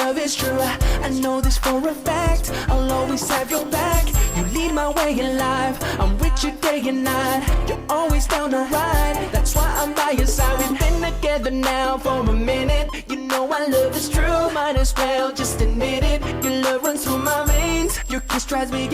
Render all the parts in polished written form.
love is true. I know this for a fact. I'll always have your back. You lead my way in life. I'm with you day and night. You're always down to ride. That's why I'm by your side. We've been together now for a minute. You know our love is true. Might as well just admit it. Your love runs through my veins. Your kiss drives me.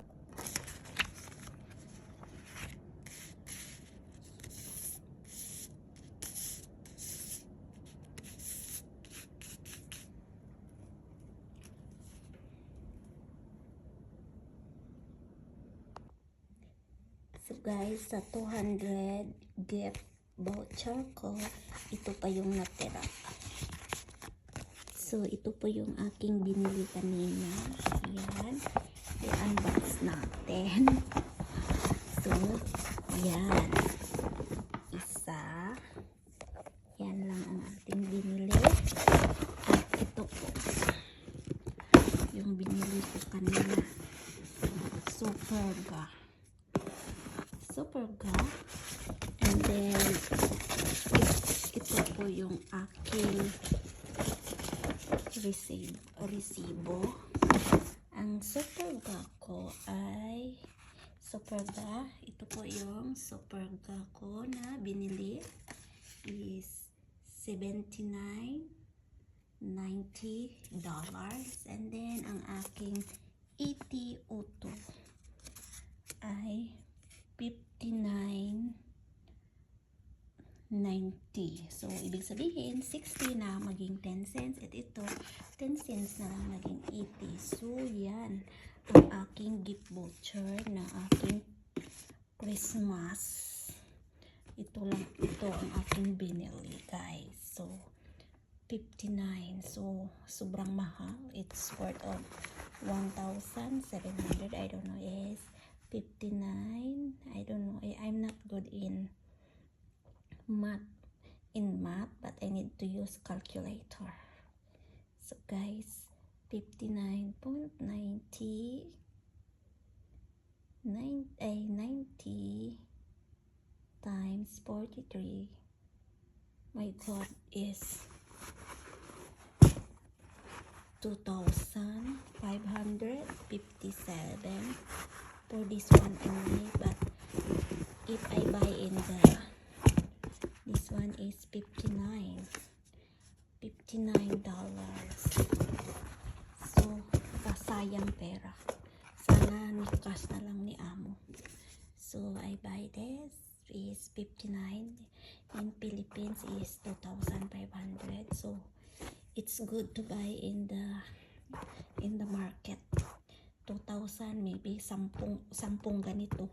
So guys, sa 200 gift voucher ko, ito pa yung natira. So ito po yung aking binili kanina. Ayan. I-unbox natin. So, yan. Isa. Yan lang ang ating binili. At ito po. Yung binili ko kanina. Superga. And then ito po yung aking resibo. Ang Superga ko ay ito po yung Superga ko na binili is $79.90, and then ang aking ETO2 ay $59.90. So, ibig sabihin, 60 na maging 10 cents. At ito, 10 cents na lang maging 80. So, yan ang aking gift voucher na aking Christmas. Ito ang aking binili, guys. So, 59. So, sobrang mahal. It's worth of 1,700. I don't know. Yes. 59. I don't know. I'm not good in math, but I need to use calculator. So guys, 59.90 times 43. My God, is 2,557 for this one only. But if I buy in this one is $59. So sayang pera. Sana nikas na lang ni amo. So I buy this is 59. In Philippines is 2,500. So it's good to buy in the market. 2,000, maybe 10 ganito.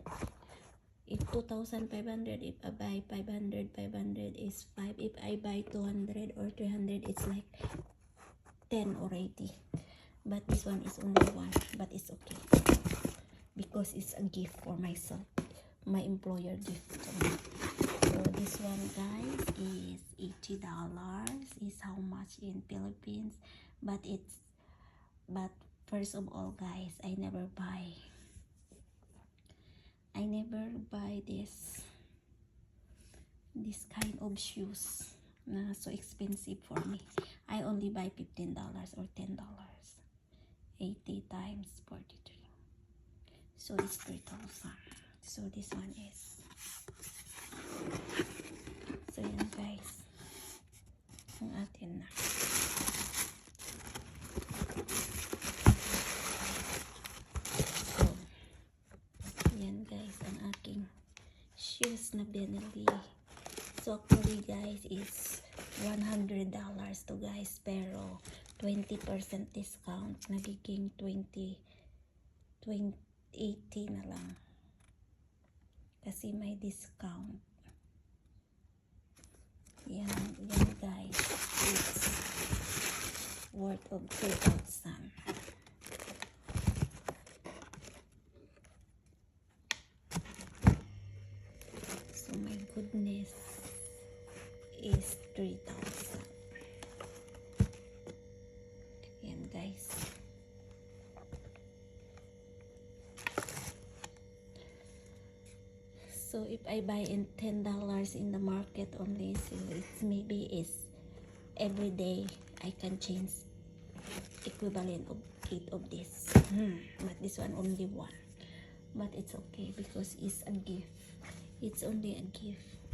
If 2,500, if I buy 500 is 5. If I buy 200 or 300, it's like 10 already. But this one is only 1, but it's okay because it's a gift for myself. My employer gift to me. So this one, guys, is $80. Is how much in Philippines? But first of all, guys, I never buy this kind of shoes na so expensive for me. I only buy $15 or $10. 80 times 43. So it's 3,000. So this one is. So yan, guys. Ang atin na. Shoes na binili. So actually, guys, is $100 to, guys, pero 20% discount, nagiging 80 na lang kasi may discount. Yan guys, it's worth of 3,000. My goodness, is 3,000. Yan, guys. So if I buy in $10 in the market only, so it's maybe is every day I can change equivalent of 8 of this. But this one only 1. But it's okay because it's a gift. It's only a gift.